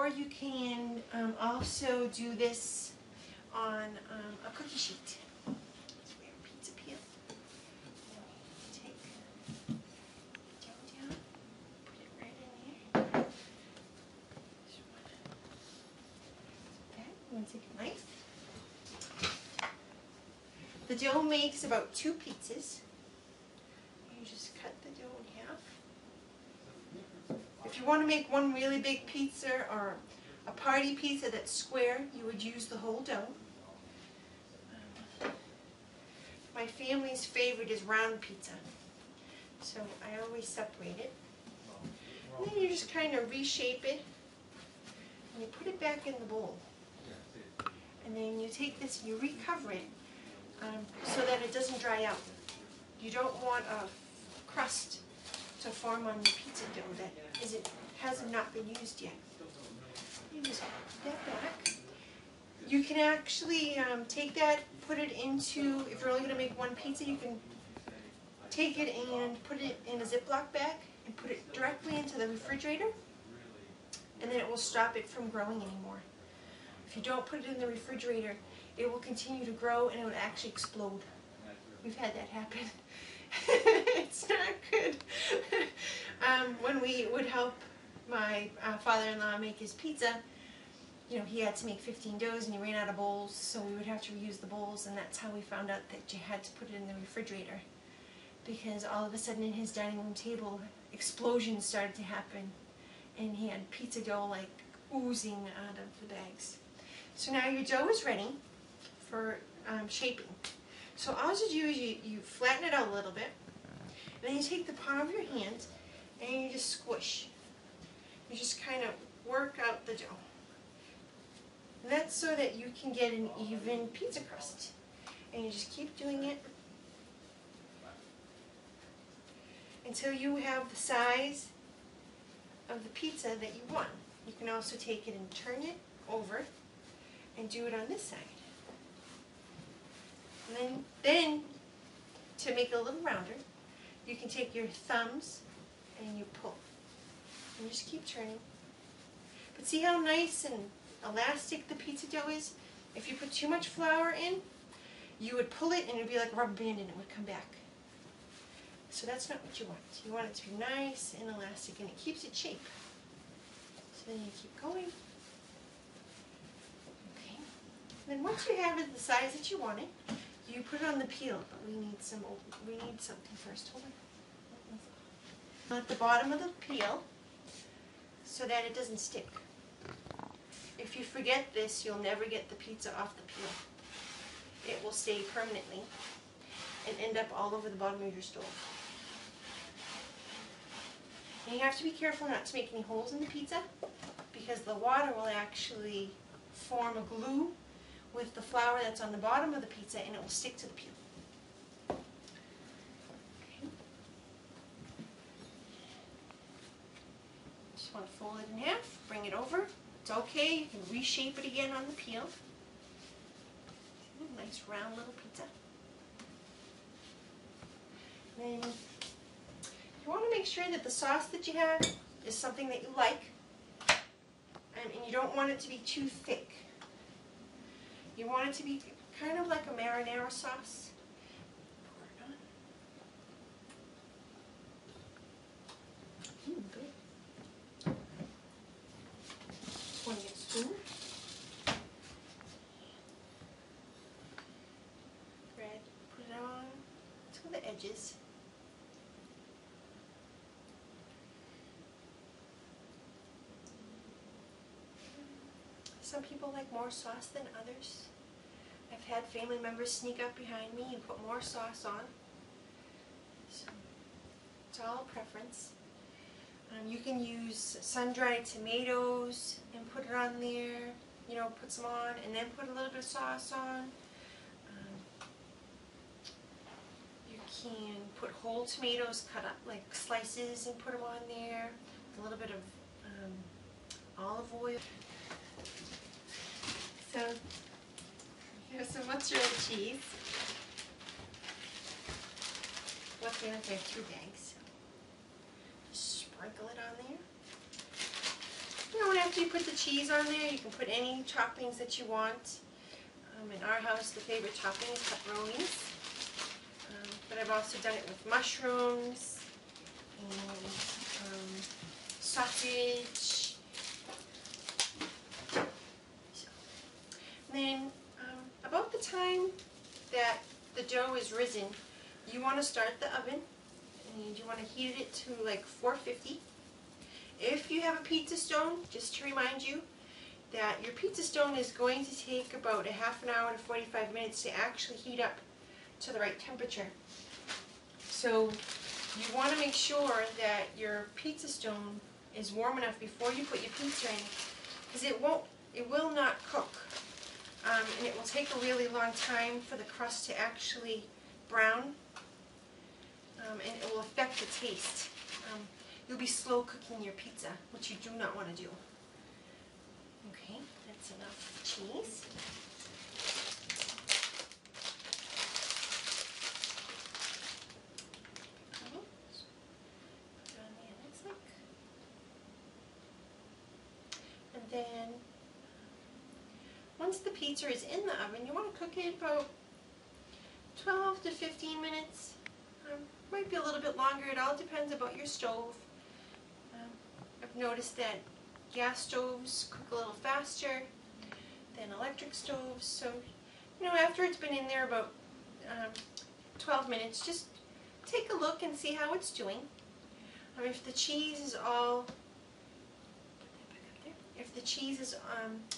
or you can also do this on a cookie sheet. So we have a pizza peel. Take the dough down, put it right in here. Okay, you want to take a knife. The dough makes about 2 pizzas. You just cut the dough in half. If you want to make one really big pizza or a party pizza that's square, you would use the whole dough. My family's favorite is round pizza, so I always separate it. And then you just kind of reshape it, and you put it back in the bowl. And then you take this and you recover it so that it doesn't dry out. You don't want a crust to form on your pizza dough that has not been used yet. You just put that back. You can actually take that, put it into, if you're only going to make one pizza, you can take it and put it in a Ziploc bag and put it directly into the refrigerator, and then it will stop it from growing anymore. If you don't put it in the refrigerator, it will continue to grow and it would actually explode. We've had that happen. It's not good. When we would help my father-in-law make his pizza, you know, he had to make 15 doughs and he ran out of bowls, so we would have to reuse the bowls, and that's how we found out that you had to put it in the refrigerator. Because all of a sudden in his dining room table, explosions started to happen, and he had pizza dough like oozing out of the bags. So now your dough is ready for shaping. So all you do is you flatten it out a little bit, and then you take the palm of your hand and you just squish. You just kind of work out the dough. And that's so that you can get an even pizza crust. And you just keep doing it until you have the size of the pizza that you want. You can also take it and turn it over and do it on this side. And then to make it a little rounder, you can take your thumbs and you pull. And just keep turning. But see how nice and elastic the pizza dough is? If you put too much flour in, you would pull it and it would be like a rubber band and it would come back. So that's not what you want. You want it to be nice and elastic, and it keeps its shape. So then you keep going. Okay. And then once you have it the size that you want it, you put it on the peel, but we need something first. Hold on. At the bottom of the peel, so that it doesn't stick. If you forget this, you'll never get the pizza off the peel. It will stay permanently and end up all over the bottom of your stove. And you have to be careful not to make any holes in the pizza, because the water will actually form a glue with the flour that's on the bottom of the pizza, and it will stick to the peel. Okay. Just want to fold it in half, bring it over. It's okay, you can reshape it again on the peel. Nice round little pizza. Then you want to make sure that the sauce that you have is something that you like, and you don't want it to be too thick. You want it to be kind of like a marinara sauce. Pour it on. Good. Just want to get a spoon. Bread, put it on to the edges. Some people like more sauce than others. I've had family members sneak up behind me and put more sauce on. So it's all preference. You can use sun-dried tomatoes and put it on there. You know, put some on and then put a little bit of sauce on. You can put whole tomatoes cut up like slices and put them on there with a little bit of olive oil. So here's some mozzarella cheese. Luckily enough I have 2 bags. So just sprinkle it on there. You don't have after you put the cheese on there, you can put any toppings that you want. In our house, the favorite topping is pepperonis. But I've also done it with mushrooms and sausage. Then about the time that the dough is risen, you want to start the oven and you want to heat it to like 450. If you have a pizza stone, just to remind you that your pizza stone is going to take about a half an hour to 45 minutes to actually heat up to the right temperature. So you want to make sure that your pizza stone is warm enough before you put your pizza in, because it will not cook. And it will take a really long time for the crust to actually brown, and it will affect the taste. You'll be slow cooking your pizza, which you do not want to do. Okay, that's enough cheese. Put it on the other side. And then once the pizza is in the oven, you want to cook it about 12 to 15 minutes. Might be a little bit longer. It all depends about your stove. I've noticed that gas stoves cook a little faster than electric stoves. So, after it's been in there about 12 minutes, just take a look and see how it's doing. If the cheese is all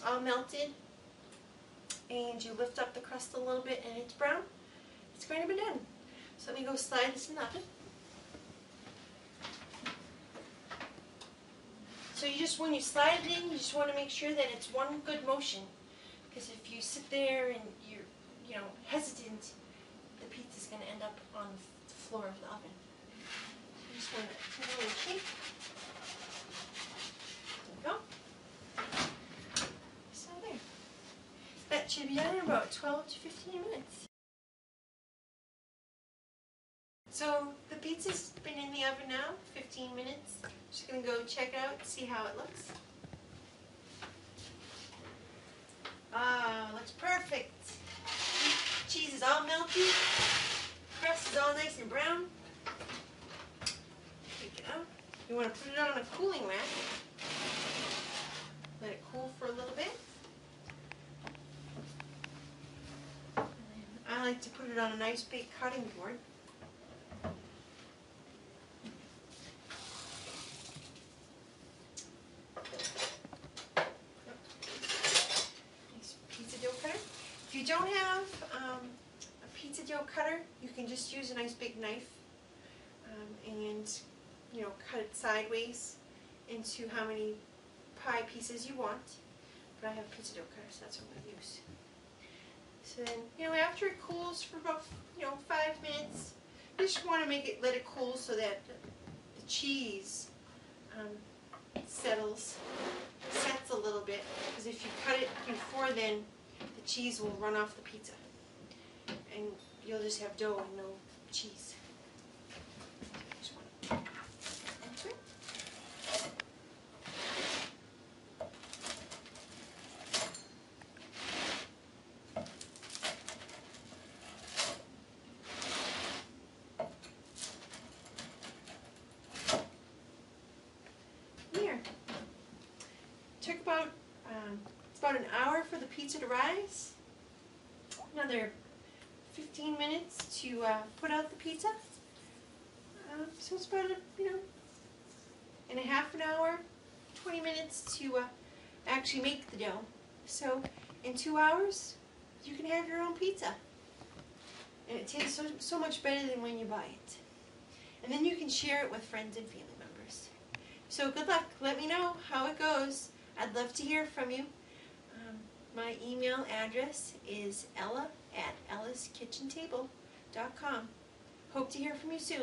all melted, and you lift up the crust a little bit and it's brown, it's going to be done. So let me go slide this in the oven. So when you slide it in, you just want to make sure that it's one good motion, because if you sit there and you're hesitant, the pizza's going to end up on the floor of the oven. So you just want to really shake. There we go. So there. That should be done in about 12 to 15 minutes. So the pizza's been in the oven now 15 minutes. Just going to go check it out, see how it looks. Ah, looks perfect. Cheese is all melty. Crust is all nice and brown. Take it out. You want to put it on a cooling rack. Let it cool for a little bit. And then I like to put it on a nice big cutting board. If you don't have a pizza dough cutter, you can just use a nice big knife and cut it sideways into how many pie pieces you want. But I have a pizza dough cutter, so that's what I'm going to use. So then, after it cools for about 5 minutes, you just want to let it cool so that the cheese sets a little bit. Because if you cut it before then, the cheese will run off the pizza, and you'll just have dough and no cheese. Here, took about it's about an hour for the pizza to rise. Another 15 minutes to put out the pizza. So it's about in a half an hour, 20 minutes to actually make the dough. So in 2 hours, you can have your own pizza. And it tastes so much better than when you buy it. And then you can share it with friends and family members. So good luck. Let me know how it goes. I'd love to hear from you. My email address is ella@ellaskitchentable.com. Hope to hear from you soon.